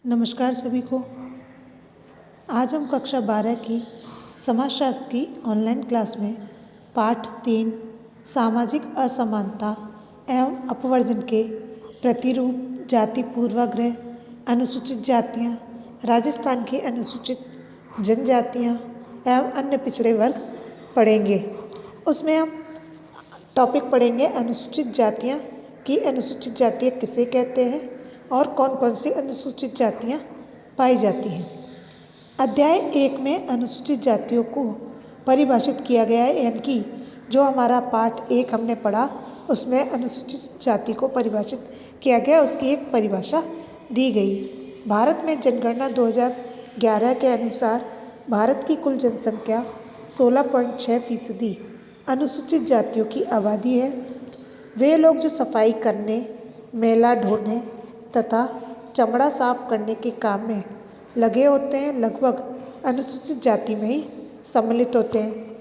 नमस्कार सभी को। आज हम कक्षा 12 की समाजशास्त्र की ऑनलाइन क्लास में पाठ 3 सामाजिक असमानता एवं अपवर्जन के प्रतिरूप जाति पूर्वाग्रह अनुसूचित जातियां, राजस्थान की अनुसूचित जनजातियां एवं अन्य पिछड़े वर्ग पढ़ेंगे। उसमें हम टॉपिक पढ़ेंगे अनुसूचित जातियां कि अनुसूचित जातियां किसे कहते हैं और कौन कौन सी अनुसूचित जातियां पाई जाती हैं। अध्याय 1 में अनुसूचित जातियों को परिभाषित किया गया है, यानी कि जो हमारा पाठ 1 हमने पढ़ा उसमें अनुसूचित जाति को परिभाषित किया गया, उसकी एक परिभाषा दी गई। भारत में जनगणना 2011 के अनुसार भारत की कुल जनसंख्या 16.6% अनुसूचित जातियों की आबादी है। वे लोग जो सफाई करने, मैला ढोने तथा चमड़ा साफ करने के काम में लगे होते हैं, लगभग अनुसूचित जाति में ही सम्मिलित होते हैं।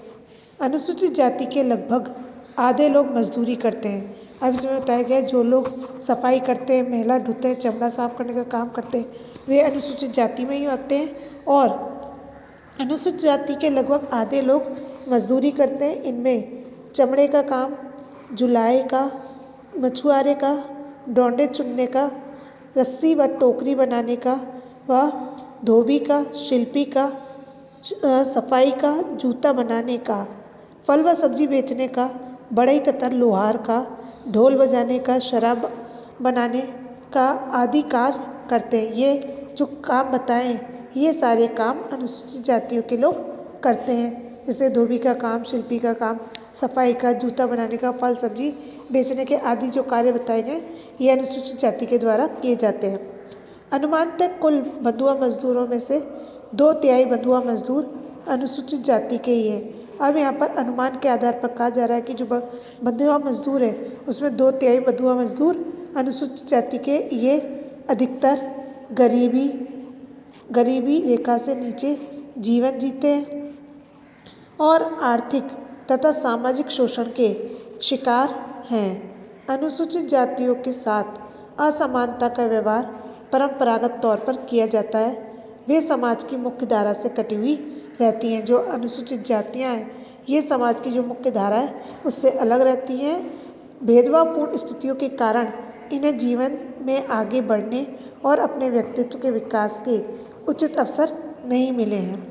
अनुसूचित जाति के लगभग आधे लोग मजदूरी करते हैं। अब इसमें बताया गया है जो लोग सफाई करते हैं, मैला ढोते हैं, चमड़ा साफ करने का काम करते हैं, वे अनुसूचित जाति में ही होते हैं। और अनुसूचित जाति के लगभग आधे लोग मजदूरी करते हैं। इनमें चमड़े का काम, जुलाई का, मछुआरे का, डोंडे चुनने का, रस्सी व टोकरी बनाने का व धोबी का, शिल्पी का, सफाई का, जूता बनाने का, फल व सब्जी बेचने का, बढ़ई तथा लोहार का, ढोल बजाने का, शराब बनाने का आदि कार्य करते हैं। ये जो काम बताएं, ये सारे काम अनुसूचित जातियों के लोग करते हैं। जैसे धोबी का काम, शिल्पी का काम, सफाई का, जूता बनाने का, फल सब्जी बेचने के आदि जो कार्य बताए गए, ये अनुसूचित जाति के द्वारा किए जाते हैं। अनुमानतः कुल बंधुआ मजदूरों में से 2/3 बंधुआ मजदूर अनुसूचित जाति के ही हैं। अब यहाँ पर अनुमान के आधार पर कहा जा रहा है कि जो बंधुआ मजदूर है उसमें 2/3 बंधुआ मजदूर अनुसूचित जाति के, ये अधिकतर गरीबी रेखा से नीचे जीवन जीते हैं और आर्थिक तथा सामाजिक शोषण के शिकार हैं। अनुसूचित जातियों के साथ असमानता का व्यवहार परंपरागत तौर पर किया जाता है। वे समाज की मुख्य धारा से कटी हुई रहती हैं। जो अनुसूचित जातियां हैं, ये समाज की जो मुख्य धारा है उससे अलग रहती हैं। भेदभावपूर्ण स्थितियों के कारण इन्हें जीवन में आगे बढ़ने और अपने व्यक्तित्व के विकास के उचित अवसर नहीं मिले हैं।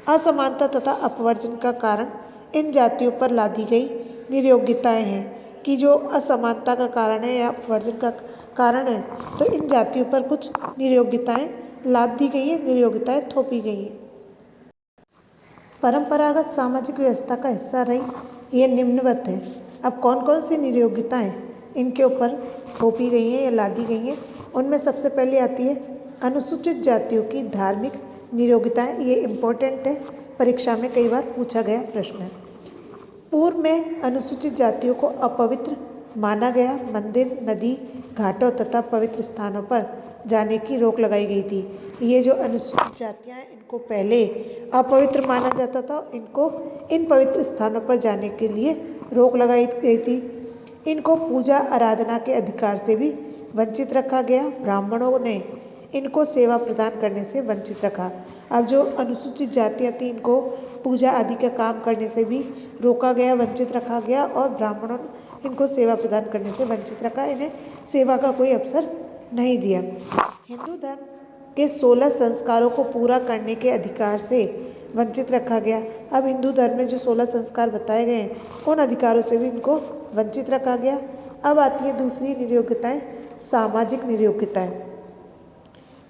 असमानता तथा अपवर्जन का कारण इन जातियों पर लादी गई निरयोग्यताएं हैं कि जो असमानता का कारण है या अपवर्जन का कारण है, तो इन जातियों पर कुछ निरयोग्यताएं लाद दी गई हैं, निरयोग्यताएं थोपी गई हैं। परंपरागत सामाजिक व्यवस्था का हिस्सा रही ये निम्नवत है। अब कौन कौन सी निरयोग्यताएं इनके ऊपर थोपी गई हैं या लादी गई हैं, उनमें सबसे पहले आती है अनुसूचित जातियों की धार्मिक निरयोग्यताएं। ये इम्पोर्टेंट है, परीक्षा में कई बार पूछा गया प्रश्न है। पूर्व में अनुसूचित जातियों को अपवित्र माना गया। मंदिर, नदी, घाटों तथा पवित्र स्थानों पर जाने की रोक लगाई गई थी। ये जो अनुसूचित जातियां हैं, इनको पहले अपवित्र माना जाता था। इनको इन पवित्र स्थानों पर जाने के लिए रोक लगाई गई थी। इनको पूजा आराधना के अधिकार से भी वंचित रखा गया। ब्राह्मणों ने इनको सेवा प्रदान करने से वंचित रखा। अब जो अनुसूचित जातियां थी, इनको पूजा आदि का काम करने से भी रोका गया, वंचित रखा गया और ब्राह्मणों ने इनको सेवा प्रदान करने से वंचित रखा। इन्हें सेवा का कोई अवसर नहीं दिया। हिंदू धर्म के 16 संस्कारों को पूरा करने के अधिकार से वंचित रखा गया। अब हिंदू धर्म में जो 16 संस्कार बताए गए हैं, उन अधिकारों से भी इनको वंचित रखा गया। अब आती है दूसरी निरयोग्यताएं, सामाजिक निरयोग्यताएं।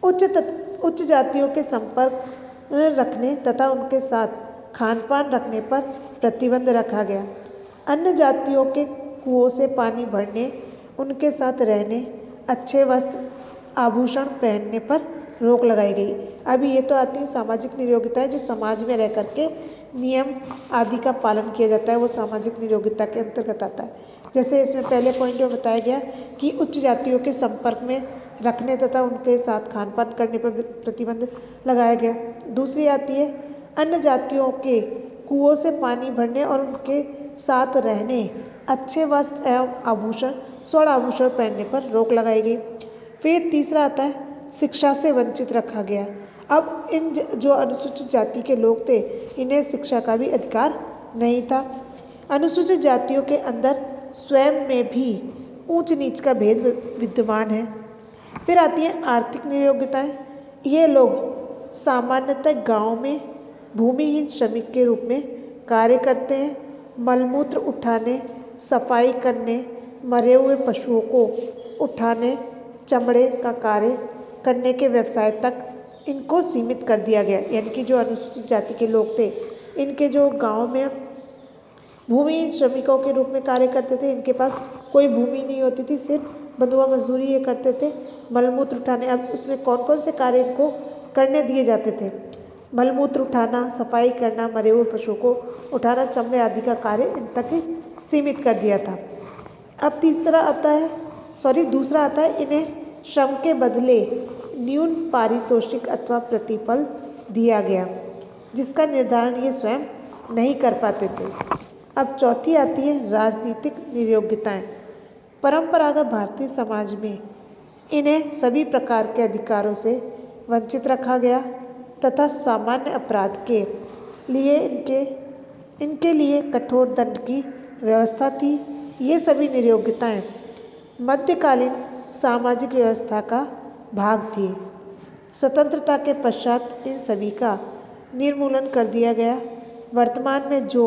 उच्च जातियों के संपर्क रखने तथा उनके साथ खान पान रखने पर प्रतिबंध रखा गया। अन्य जातियों के कुओं से पानी भरने, उनके साथ रहने, अच्छे वस्त्र आभूषण पहनने पर रोक लगाई गई। अभी ये तो आती है सामाजिक निरयोग्यताएं, जो समाज में रह करके नियम आदि का पालन किया जाता है, वो सामाजिक निरयोग्यता के अंतर्गत आता है। जैसे इसमें पहले पॉइंट में बताया गया कि उच्च जातियों के संपर्क में रखने तथा उनके साथ खान पान करने पर प्रतिबंध लगाया गया। दूसरी आती है अन्य जातियों के कुओं से पानी भरने और उनके साथ रहने, अच्छे वस्त्र एवं आभूषण, स्वर्ण आभूषण पहनने पर रोक लगाई गई। फिर तीसरा आता है शिक्षा से वंचित रखा गया। अब इन जो अनुसूचित जाति के लोग थे, इन्हें शिक्षा का भी अधिकार नहीं था। अनुसूचित जातियों के अंदर स्वयं में भी ऊंच नीच का भेद विद्यमान है। फिर आती है आर्थिक नियोग्यताएं। ये लोग सामान्यतः गांव में भूमिहीन श्रमिक के रूप में कार्य करते हैं। मलमूत्र उठाने, सफाई करने, मरे हुए पशुओं को उठाने, चमड़े का कार्य करने के व्यवसाय तक इनको सीमित कर दिया गया। यानी कि जो अनुसूचित जाति के लोग थे, इनके जो गांव में भूमिहीन श्रमिकों के रूप में कार्य करते थे, इनके पास कोई भूमि नहीं होती थी, सिर्फ बंधुआ मजदूरी ये करते थे। मलमूत्र उठाने, अब उसमें कौन कौन से कार्य इनको करने दिए जाते थे? मलमूत्र उठाना, सफाई करना, मरे हुए पशुओं को उठाना, चमड़े आदि का कार्य इन तक ही सीमित कर दिया था। अब दूसरा आता है इन्हें श्रम के बदले न्यून पारितोषिक अथवा प्रतिफल दिया गया, जिसका निर्धारण ये स्वयं नहीं कर पाते थे। अब चौथी आती है राजनीतिक नियोग्यताएं। परंपरागत भारतीय समाज में इन्हें सभी प्रकार के अधिकारों से वंचित रखा गया तथा सामान्य अपराध के लिए इनके लिए कठोर दंड की व्यवस्था थी। ये सभी नियोग्यताएं मध्यकालीन सामाजिक व्यवस्था का भाग थी। स्वतंत्रता के पश्चात इन सभी का निर्मूलन कर दिया गया। वर्तमान में जो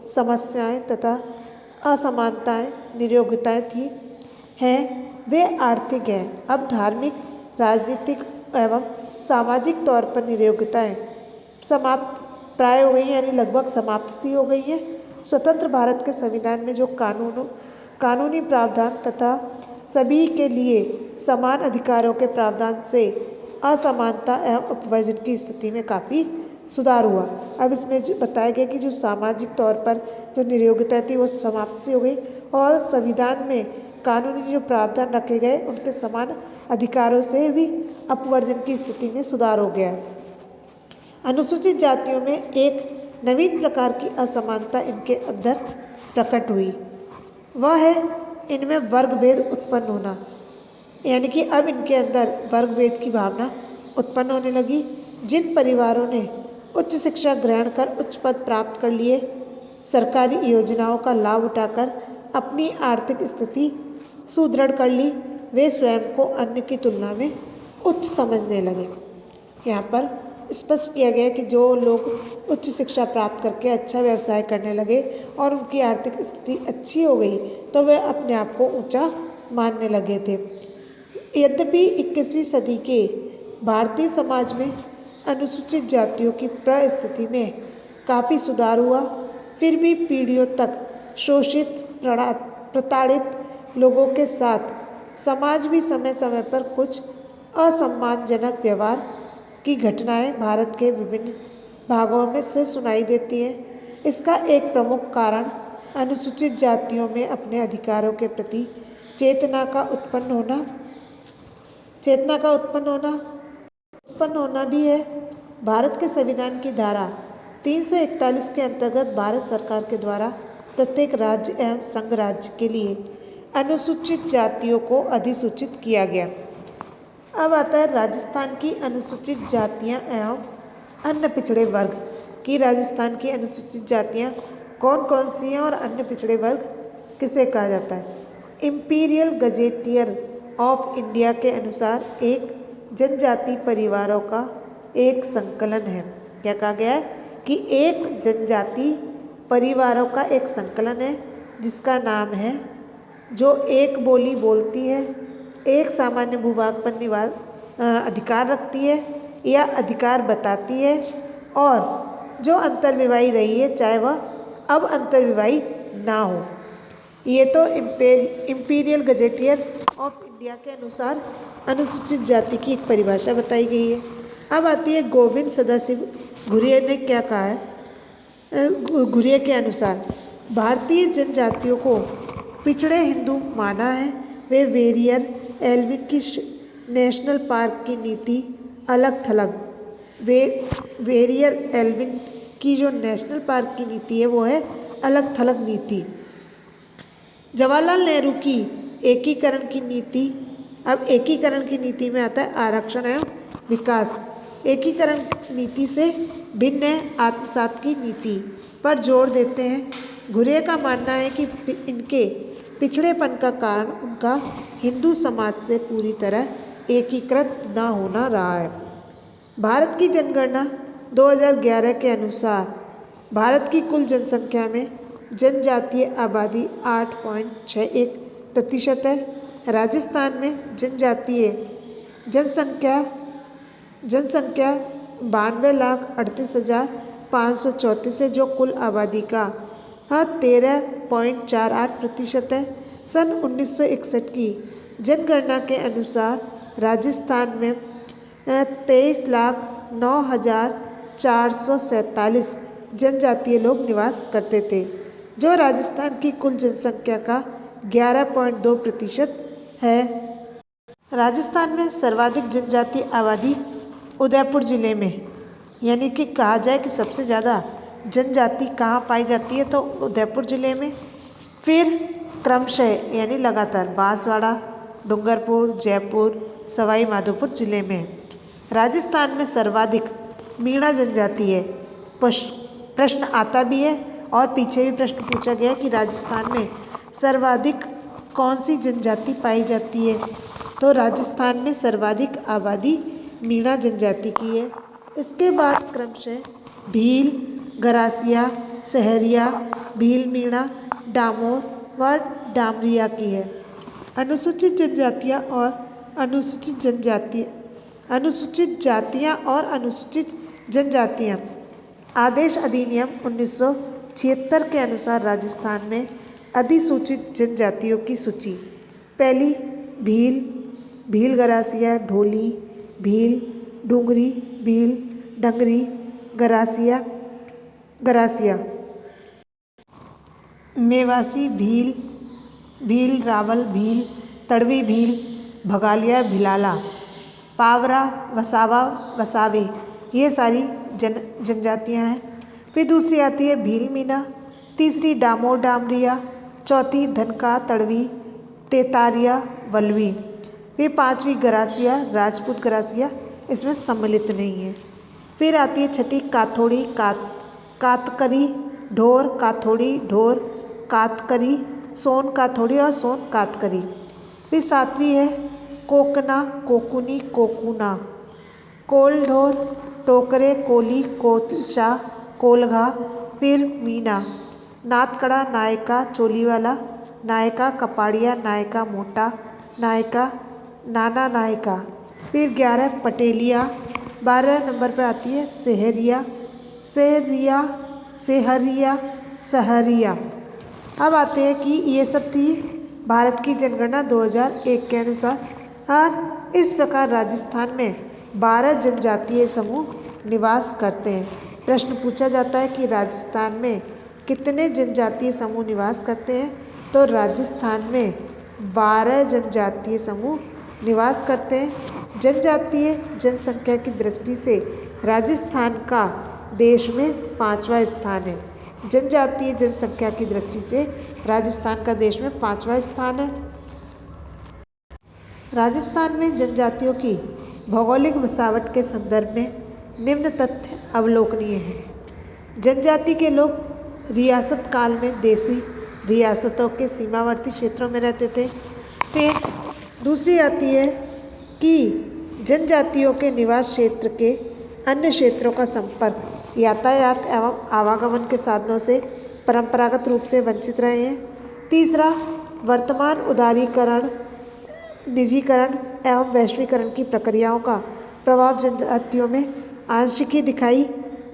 समस्याएं तथा असमानताएं नियोग्यताएं थी वे आर्थिक हैं। अब धार्मिक, राजनीतिक एवं सामाजिक तौर पर नियोग्यताएं समाप्त प्राय हो गई, यानी लगभग समाप्त सी हो गई हैं। स्वतंत्र भारत के संविधान में जो कानूनी प्रावधान तथा सभी के लिए समान अधिकारों के प्रावधान से असमानता एवं अपवर्जन की स्थिति में काफ़ी सुधार हुआ। अब इसमें जो बताया गया कि जो सामाजिक तौर पर जो नियोग्यता थी वो समाप्त सी हो गई और संविधान में कानूनी जो प्रावधान रखे गए उनके समान अधिकारों से भी अपवर्जन की स्थिति में सुधार हो गया। अनुसूचित जातियों में एक नवीन प्रकार की असमानता इनके अंदर प्रकट हुई, वह है इनमें वर्ग भेद उत्पन्न होना। यानी कि अब इनके अंदर वर्ग भेद की भावना उत्पन्न होने लगी। जिन परिवारों ने उच्च शिक्षा ग्रहण कर उच्च पद प्राप्त कर लिए, सरकारी योजनाओं का लाभ उठाकर अपनी आर्थिक स्थिति सुदृढ़ कर ली, वे स्वयं को अन्य की तुलना में उच्च समझने लगे। यहाँ पर स्पष्ट किया गया कि जो लोग उच्च शिक्षा प्राप्त करके अच्छा व्यवसाय करने लगे और उनकी आर्थिक स्थिति अच्छी हो गई तो वे अपने आप को ऊंचा मानने लगे थे। यद्यपि 21वीं सदी के भारतीय समाज में अनुसूचित जातियों की परिस्थिति में काफ़ी सुधार हुआ, फिर भी पीढ़ियों तक शोषित, प्रताड़ित लोगों के साथ समाज भी समय समय पर कुछ असम्मानजनक व्यवहार की घटनाएं भारत के विभिन्न भागों में से सुनाई देती हैं। इसका एक प्रमुख कारण अनुसूचित जातियों में अपने अधिकारों के प्रति चेतना का उत्पन्न होना भी है। भारत के संविधान की धारा 341 के अंतर्गत भारत सरकार के द्वारा प्रत्येक राज्य एवं संघ राज्य के लिए अनुसूचित जातियों को अधिसूचित किया गया। अब आता है राजस्थान की अनुसूचित जातियां एवं अन्य पिछड़े वर्ग की। राजस्थान की अनुसूचित जातियां कौन कौन सी हैं और अन्य पिछड़े वर्ग किसे कहा जाता है? इंपीरियल गजेटियर ऑफ इंडिया के अनुसार एक जनजाति परिवारों का एक संकलन है। क्या कहा गया है कि एक जनजाति परिवारों का एक संकलन है जिसका नाम है, जो एक बोली बोलती है, एक सामान्य भूभाग पर निवास अधिकार रखती है या अधिकार बताती है और जो अंतर्विवाही रही है चाहे वह अब अंतर्विवाही ना हो। ये तो इंपीरियल गजेटियर ऑफ इंडिया के अनुसार अनुसूचित जाति की एक परिभाषा बताई गई है। अब आती है गोविंद सदाशिव घुरिये ने क्या कहा है। घुरिये के अनुसार भारतीय जनजातियों को पिछड़े हिंदू माना है। वे वेरियर एल्विन की नेशनल पार्क की नीति अलग थलग वेरियर एल्विन की जो नेशनल पार्क की नीति है वो है अलग थलग नीति। जवाहरलाल नेहरू की एकीकरण की नीति अब एकीकरण की नीति में आता है आरक्षण एवं विकास। एकीकरण नीति से भिन्न है आत्मसात की नीति पर जोर देते हैं। घुरे का मानना है कि इनके पिछड़ेपन का कारण उनका हिंदू समाज से पूरी तरह एकीकृत न होना रहा है। भारत की जनगणना 2011 के अनुसार भारत की कुल जनसंख्या में जनजातीय आबादी 8.61% है। राजस्थान में जनजातीय जनसंख्या 92,38,534 है, जो कुल आबादी का 13.48% है। सन 1961 की जनगणना के अनुसार राजस्थान में 23,09,447 जनजातीय लोग निवास करते थे, जो राजस्थान की कुल जनसंख्या का 11.2% है। राजस्थान में सर्वाधिक जनजातीय आबादी उदयपुर जिले में, यानी कि कहा जाए कि सबसे ज़्यादा जनजाति कहाँ पाई जाती है तो उदयपुर जिले में। फिर क्रमशः यानी लगातार बांसवाड़ा, डूंगरपुर, जयपुर, सवाई माधोपुर जिले में। राजस्थान में सर्वाधिक मीणा जनजाति है। प्रश्न आता भी है और पीछे भी प्रश्न पूछा गया कि राजस्थान में सर्वाधिक कौन सी जनजाति पाई जाती है, तो राजस्थान में सर्वाधिक आबादी मीणा जनजाति की है। इसके बाद क्रमशः भील, गरासिया, सहरिया, भील मीणा, डामोर व डामरिया की है। अनुसूचित जातियाँ और अनुसूचित जनजातियाँ। आदेश अधिनियम 1976 के अनुसार राजस्थान में अधिसूचित जनजातियों की सूची। पहली भील, भील गरासिया, ढोली, भील, डूंगरी, भील, डंगरी, गरासिया, मेवासी भील, भील रावल भील, तड़वी भील, भगालिया भिलाला, पावरा, वसावा, वसावे, ये सारी जनजातियाँ हैं। फिर दूसरी आती है भील मीना, तीसरी डामोर डामरिया, चौथी धनका तड़वी, तेतारिया वल्लवी। फिर पांचवी गरासिया, राजपूत गरासिया इसमें सम्मिलित नहीं है। फिर आती है छठी काथोड़ी, कातकरी, ढोर काथोड़ी, ढोर कातकरी, सोन काथोड़ी और सोन कातकरी। फिर सातवीं है कोकना, कोकुनी, कोकुना, कोल ढोर, टोकरे, कोली, कोलचा, कोलघा। फिर मीना, नाथकड़ा, नायका, चोलीवाला, नायका, कपाड़िया, नायका, मोटा, नायका, नाना नायका। फिर 11 पटेलिया। 12 नंबर पर आती है सहरिया, सहरिया। अब आते हैं कि ये सब थी भारत की जनगणना 2001 के अनुसार। इस प्रकार राजस्थान में 12 जनजातीय समूह निवास करते हैं। प्रश्न पूछा जाता है कि राजस्थान में कितने जनजातीय समूह निवास करते हैं, तो राजस्थान में 12 जनजातीय समूह निवास करते हैं। जनजातीय जनसंख्या की दृष्टि से राजस्थान का देश में 5वां स्थान है। जनजातीय जनसंख्या की दृष्टि से राजस्थान का देश में 5वां स्थान है। राजस्थान में जनजातियों की भौगोलिक बसावट के संदर्भ में निम्न तथ्य अवलोकनीय हैं। जनजाति के लोग रियासत काल में देशी रियासतों के सीमावर्ती क्षेत्रों में रहते थे। फिर दूसरी आती है कि जनजातियों के निवास क्षेत्र के अन्य क्षेत्रों का संपर्क यातायात एवं आवागमन के साधनों से परंपरागत रूप से वंचित रहे हैं। तीसरा, वर्तमान उदारीकरण, निजीकरण एवं वैश्वीकरण की प्रक्रियाओं का प्रभाव जनजातियों में आंशिक ही दिखाई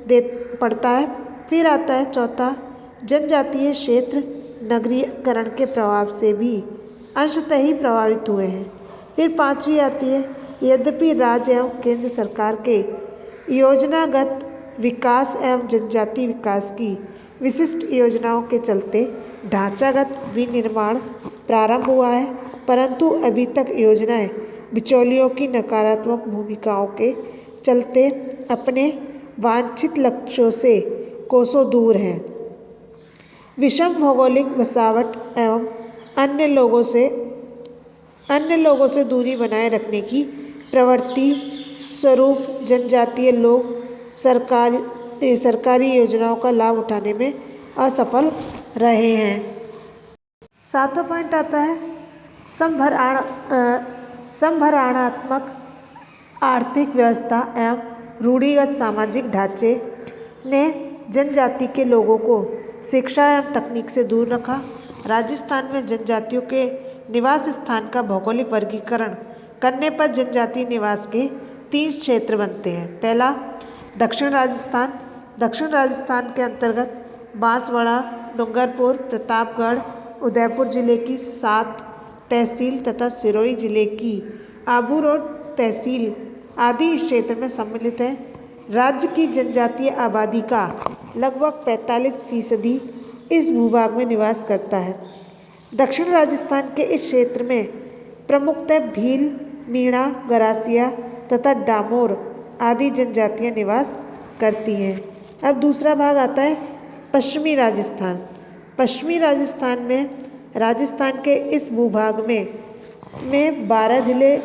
दे पड़ता है। फिर आता है चौथा, जनजातीय क्षेत्र नगरीकरण के प्रभाव से भी अंशतः ही प्रभावित हुए हैं। फिर पांचवी आती है, यद्यपि राज्य एवं केंद्र सरकार के योजनागत विकास एवं जनजाति विकास की विशिष्ट योजनाओं के चलते ढांचागत विनिर्माण प्रारंभ हुआ है, परंतु अभी तक योजनाएं बिचौलियों की नकारात्मक भूमिकाओं के चलते अपने वांछित लक्ष्यों से कोसों दूर हैं। विषम भौगोलिक बसावट एवं अन्य लोगों से अन्य लोगों से दूरी बनाए रखने की प्रवृत्ति स्वरूप जनजातीय लोग सरकारी योजनाओं का लाभ उठाने में असफल रहे हैं। 7वां पॉइंट आता है संभरणात्मक आर्थिक व्यवस्था एवं रूढ़िगत सामाजिक ढांचे ने जनजाति के लोगों को शिक्षा एवं तकनीक से दूर रखा। राजस्थान में जनजातियों के निवास स्थान का भौगोलिक वर्गीकरण करने पर जनजातीय निवास के 3 क्षेत्र बनते हैं। पहला, दक्षिण राजस्थान। दक्षिण राजस्थान के अंतर्गत बांसवाड़ा, डूंगरपुर, प्रतापगढ़, उदयपुर जिले की 7 तहसील तथा सिरोही जिले की आबू रोड तहसील आदि इस क्षेत्र में सम्मिलित है। राज्य की जनजातीय आबादी का लगभग 45% इस भूभाग में निवास करता है। दक्षिण राजस्थान के इस क्षेत्र में प्रमुखतः भील, मीणा, गरासिया तथा डामोर आदि जनजातियां निवास करती हैं। अब दूसरा भाग आता है पश्चिमी राजस्थान। पश्चिमी राजस्थान में राजस्थान के इस भूभाग में 12 जिले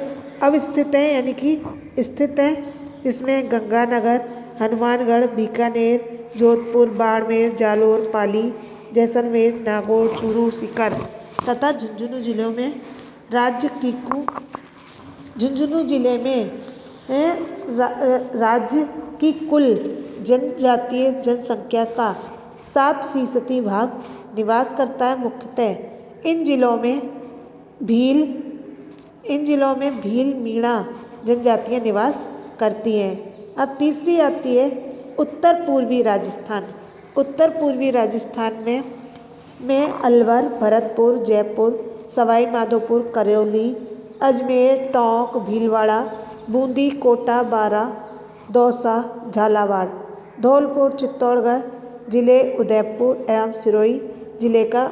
अवस्थित हैं, यानी कि स्थित हैं, जिसमें गंगानगर, हनुमानगढ़, बीकानेर, जोधपुर, बाड़मेर, जालोर, पाली, जैसलमेर, नागौर, चूरू, सीकर तथा झुंझुनू जिलों में झुंझुनू जिले में राज्य की कुल जनजातीय जनसंख्या का 7% भाग निवास करता है। मुख्यतः इन जिलों में भील, मीणा जनजातियां निवास करती हैं। अब तीसरी आती है उत्तर पूर्वी राजस्थान। उत्तर पूर्वी राजस्थान में अलवर, भरतपुर, जयपुर, सवाई माधोपुर, करौली, अजमेर, टोंक, भीलवाड़ा, बूंदी, कोटा, बारा, दौसा, झालावाड़, धौलपुर, चित्तौड़गढ़ जिले, उदयपुर एवं सिरोही जिले का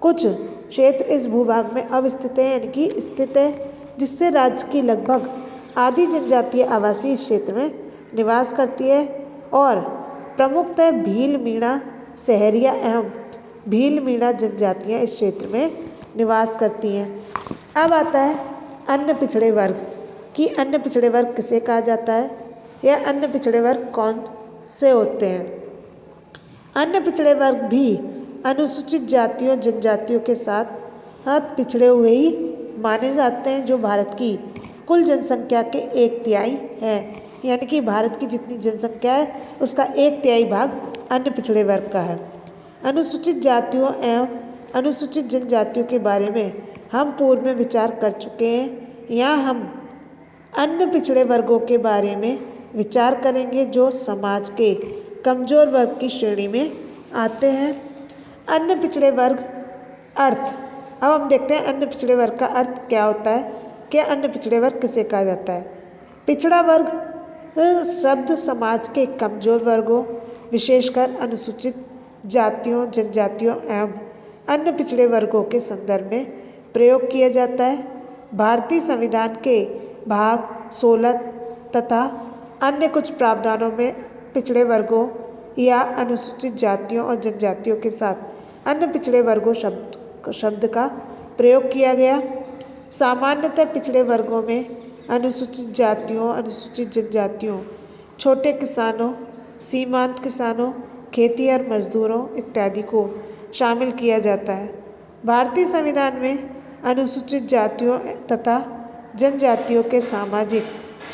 कुछ क्षेत्र इस भूभाग में अवस्थित है, यानी कि स्थित है, जिससे राज्य की लगभग आधी जनजातीय आवासीय इस क्षेत्र में निवास करती है और प्रमुखतः भील, मीणा, सहरिया एवं भील, मीणा जनजातियां इस क्षेत्र में निवास करती हैं। अब आता है अन्य पिछड़े वर्ग कि अन्य पिछड़े वर्ग किसे कहा जाता है या अन्य पिछड़े वर्ग कौन से होते हैं। अन्य पिछड़े वर्ग भी अनुसूचित जातियों जनजातियों के साथ पिछड़े हुए ही माने जाते हैं, जो भारत की कुल जनसंख्या के 1/3 है, यानी कि भारत की जितनी जनसंख्या है उसका 1/3 भाग अन्य पिछड़े वर्ग का है। अनुसूचित जातियों एवं अनुसूचित जनजातियों के बारे में हम पूर्व में विचार कर चुके हैं। यहाँ हम अन्य पिछड़े वर्गों के बारे में विचार करेंगे जो समाज के कमजोर वर्ग की श्रेणी में आते हैं। अन्य पिछड़े वर्ग अर्थ, अब हम देखते हैं अन्य पिछड़े वर्ग का अर्थ क्या होता है, क्या अन्य पिछड़े वर्ग किसे कहा जाता है। पिछड़ा वर्ग शब्द समाज के कमजोर वर्गों विशेषकर अनुसूचित जातियों, जनजातियों एवं अन्य पिछड़े वर्गों के संदर्भ में प्रयोग किया जाता है। भारतीय संविधान के भाग 16 तथा अन्य कुछ प्रावधानों में पिछड़े वर्गों या अनुसूचित जातियों और जनजातियों के साथ अन्य पिछड़े वर्गों शब्द का प्रयोग किया गया। सामान्यतः पिछड़े वर्गों में अनुसूचित जातियों, अनुसूचित जनजातियों, छोटे किसानों, सीमांत किसानों, खेती और मजदूरों इत्यादि को शामिल किया जाता है। भारतीय संविधान में अनुसूचित जातियों तथा जनजातियों के सामाजिक,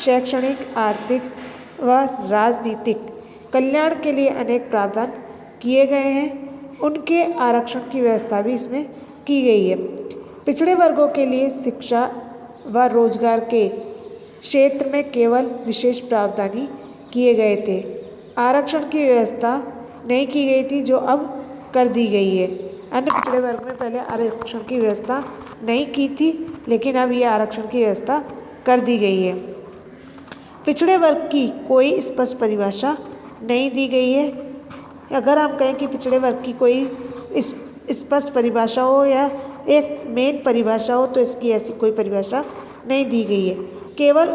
शैक्षणिक, आर्थिक व राजनीतिक कल्याण के लिए अनेक प्रावधान किए गए हैं। उनके आरक्षण की व्यवस्था भी इसमें की गई है। पिछड़े वर्गों के लिए शिक्षा व रोजगार के क्षेत्र में केवल विशेष प्रावधान ही किए गए थे। आरक्षण की व्यवस्था नहीं की गई थी, जो अब कर दी गई है। अन्य पिछड़े वर्ग में पहले आरक्षण की व्यवस्था नहीं की थी, लेकिन अब ये आरक्षण की व्यवस्था कर दी गई है। पिछड़े वर्ग की कोई स्पष्ट परिभाषा नहीं दी गई है। अगर हम कहें कि पिछड़े वर्ग की कोई स्पष्ट परिभाषा हो या एक मेन परिभाषा हो, तो इसकी ऐसी कोई परिभाषा नहीं दी गई है। केवल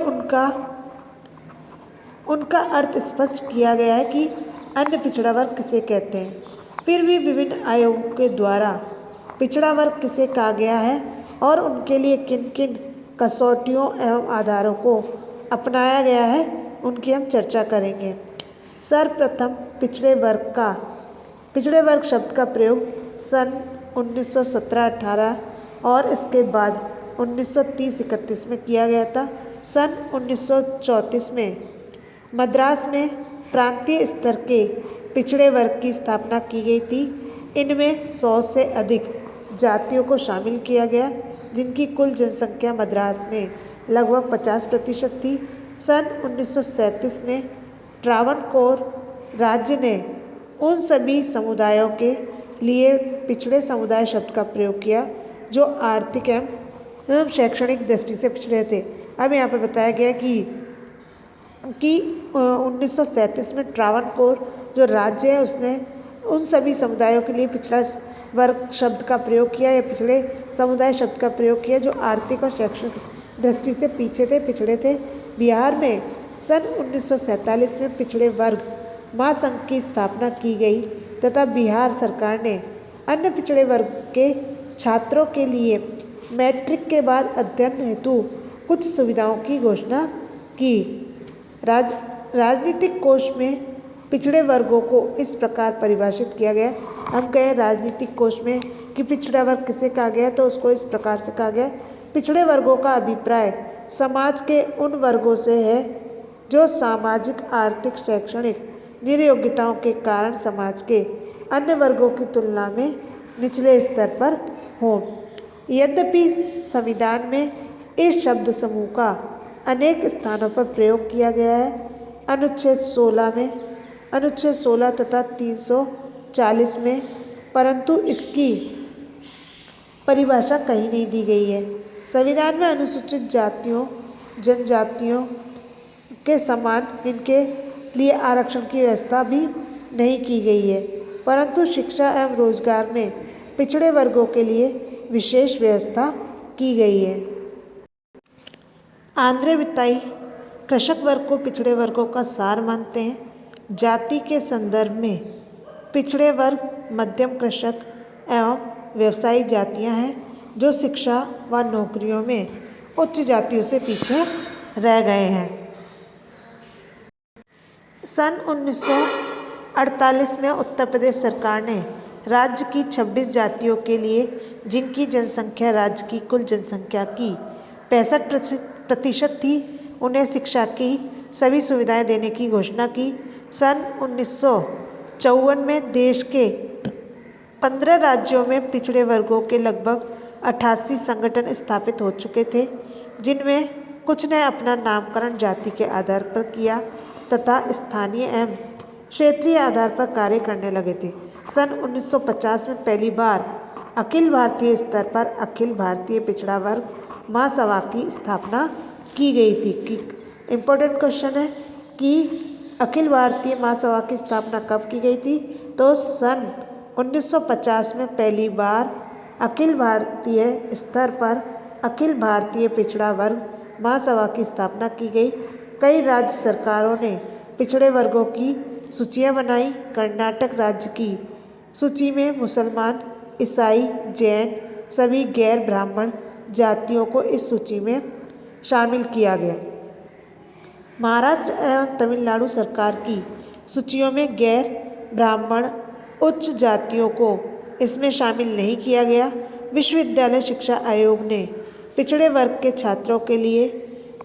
उनका अर्थ स्पष्ट किया गया है कि अन्य पिछड़ा वर्ग किसे कहते हैं। फिर भी विभिन्न आयोगों के द्वारा पिछड़ा वर्ग किसे कहा गया है और उनके लिए किन किन कसौटियों एवं आधारों को अपनाया गया है उनकी हम चर्चा करेंगे। सर्वप्रथम पिछड़े वर्ग शब्द का प्रयोग सन 1917-18 और इसके बाद 1930-31 में किया गया था। सन 1934 में मद्रास में प्रांतीय स्तर के पिछड़े वर्ग की स्थापना की गई थी। इनमें 100 से अधिक जातियों को शामिल किया गया, जिनकी कुल जनसंख्या मद्रास में लगभग 50% थी। सन 1937 में ट्रावनकोर राज्य ने उन सभी समुदायों के लिए पिछड़े समुदाय शब्द का प्रयोग किया जो आर्थिक एवं शैक्षणिक दृष्टि से पिछड़े थे। अब यहाँ पर बताया गया कि 1937 में ट्रावनकोर जो राज्य है उसने उन सभी समुदायों के लिए पिछड़ा वर्ग शब्द का प्रयोग किया या पिछड़े समुदाय शब्द का प्रयोग किया जो आर्थिक और शैक्षणिक दृष्टि से पिछड़े थे। बिहार में सन 1947 में पिछड़े वर्ग महासंघ की स्थापना की गई तथा बिहार सरकार ने अन्य पिछड़े वर्ग के छात्रों के लिए मैट्रिक के बाद अध्ययन हेतु कुछ सुविधाओं की घोषणा की। राजनीतिक कोश में पिछड़े वर्गों को इस प्रकार परिभाषित किया गया। हम कहें राजनीतिक कोश में कि पिछड़ा वर्ग किसे कहा गया तो उसको इस प्रकार से कहा गया। पिछड़े वर्गों का अभिप्राय समाज के उन वर्गों से है जो सामाजिक, आर्थिक, शैक्षणिक निर्योग्यताओं के कारण समाज के अन्य वर्गों की तुलना में निचले स्तर पर हों। यद्यपि संविधान में इस शब्द समूह का अनेक स्थानों पर प्रयोग किया गया है। अनुच्छेद 16 तथा 340 में, परंतु इसकी परिभाषा कहीं नहीं दी गई है। संविधान में अनुसूचित जातियों, जनजातियों के समान इनके लिए आरक्षण की व्यवस्था भी नहीं की गई है, परंतु शिक्षा एवं रोजगार में पिछड़े वर्गों के लिए विशेष व्यवस्था की गई है। आंद्रे बिताई कृषक वर्ग को पिछड़े वर्गों का सार मानते हैं। जाति के संदर्भ में पिछड़े वर्ग मध्यम कृषक एवं व्यवसायी जातियां हैं जो शिक्षा व नौकरियों में उच्च जातियों से पीछे रह गए हैं। सन 1948 में उत्तर प्रदेश सरकार ने राज्य की 26 जातियों के लिए, जिनकी जनसंख्या राज्य की कुल जनसंख्या की 65% थी, उन्हें शिक्षा की सभी सुविधाएं देने की घोषणा की। सन 1954 में देश के 15 राज्यों में पिछड़े वर्गों के लगभग 88 संगठन स्थापित हो चुके थे, जिनमें कुछ ने अपना नामकरण जाति के आधार पर किया तथा स्थानीय एवं क्षेत्रीय आधार पर कार्य करने लगे थे। सन 1950 में पहली बार अखिल भारतीय स्तर पर अखिल भारतीय पिछड़ा वर्ग महासभा की स्थापना की गई थी। कि इम्पोर्टेंट क्वेश्चन है कि अखिल भारतीय महासभा की स्थापना कब की गई थी, तो सन 1950 में पहली बार अखिल भारतीय स्तर पर अखिल भारतीय पिछड़ा वर्ग महासभा की स्थापना की गई। कई राज्य सरकारों ने पिछड़े वर्गों की सूचियां बनाई। कर्नाटक राज्य की सूची में मुसलमान, ईसाई, जैन सभी गैर ब्राह्मण जातियों को इस सूची में शामिल किया गया। महाराष्ट्र एवं तमिलनाडु सरकार की सूचियों में गैर ब्राह्मण उच्च जातियों को इसमें शामिल नहीं किया गया। विश्वविद्यालय शिक्षा आयोग ने पिछड़े वर्ग के छात्रों के लिए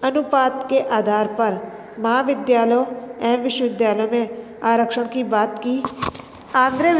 अनुपात के आधार पर महाविद्यालयों एवं विश्वविद्यालयों में आरक्षण की बात की। आंध्र